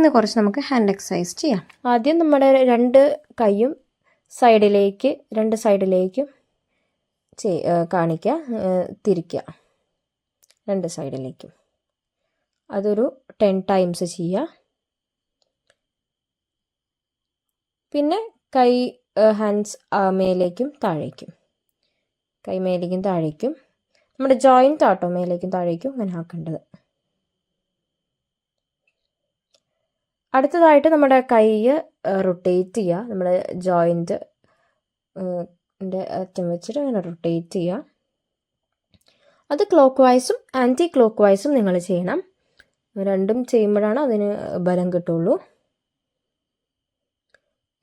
ഇന്ന് കുറച്ച് നമുക്ക് ഹാൻഡ് എക്സസൈസ് ചെയ്യാം. ആദ്യം നമ്മുടെ രണ്ട് കൈയും രണ്ട് സൈഡിലേക്കും കാണിക്കുക, തിരിക്കുക, രണ്ട് സൈഡിലേക്കും. അതൊരു 10 ടൈംസ് ചെയ്യുക. പിന്നെ ഹാൻഡ്സ് മേലേക്കും താഴേക്കും, കൈ മേലേക്കും താഴേക്കും, നമ്മുടെ ജോയിൻ്റ് ആട്ടോ മേലേക്കും താഴേക്കും അങ്ങനെ ആക്കേണ്ടത്. അടുത്തതായിട്ട് നമ്മുടെ കൈ റൊട്ടേറ്റ് ചെയ്യുക. നമ്മുടെ ജോയിൻ്റ് അറ്റം വെച്ചിട്ട് അങ്ങനെ റൊട്ടേറ്റ് ചെയ്യുക. അത് ക്ലോക്ക് വൈസും ആൻറ്റി ക്ലോക്ക് വൈസും നിങ്ങൾ ചെയ്യണം. രണ്ടും ചെയ്യുമ്പോഴാണ് അതിന് ബലം കിട്ടുള്ളൂ.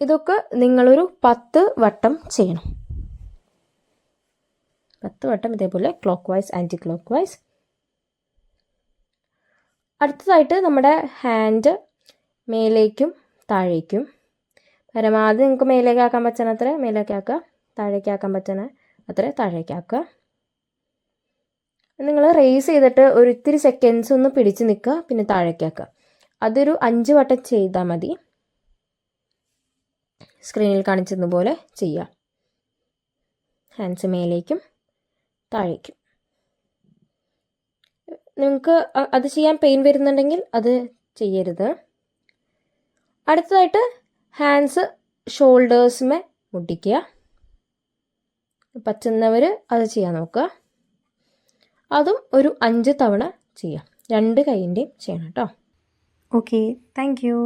ഇതൊക്കെ നിങ്ങളൊരു 10 വട്ടം ചെയ്യണം. 10 വട്ടം ഇതേപോലെ clockwise anticlockwise. അടുത്തതായിട്ട് നമ്മുടെ ഹാൻഡ് മേലേക്കും താഴേക്കും, പരമാവധി നിങ്ങൾക്ക് മേലേക്കാക്കാൻ പറ്റുന്ന അത്ര മേലേക്കാക്കുക, താഴേക്കാക്കാൻ പറ്റുന്ന അത്ര താഴേക്കാക്കുക. നിങ്ങൾ റേസ് ചെയ്തിട്ട് ഒരു ഇത്തിരി സെക്കൻഡ്സ് ഒന്ന് പിടിച്ച് നിൽക്കുക, പിന്നെ താഴേക്കാക്കുക. അതൊരു 5 വട്ടം ചെയ്താൽ മതി. സ്ക്രീനിൽ കാണിച്ചതുപോലെ ചെയ്യുക. ഹാൻഡ്സ് മേലേക്കും താഴേക്കും. നിങ്ങൾക്ക് അത് ചെയ്യാൻ പെയിൻ വരുന്നുണ്ടെങ്കിൽ അത് ചെയ്യരുത്. അടുത്തതായിട്ട് ഹാൻഡ്സ് ഷോൾഡേഴ്സുമേ മുട്ടിക്കുക. പറ്റുന്നവർ അത് ചെയ്യാൻ നോക്കുക. അതും ഒരു 5 തവണ ചെയ്യാം. രണ്ട് കൈയിൻ്റെയും ചെയ്യണം കേട്ടോ. Okay, thank you.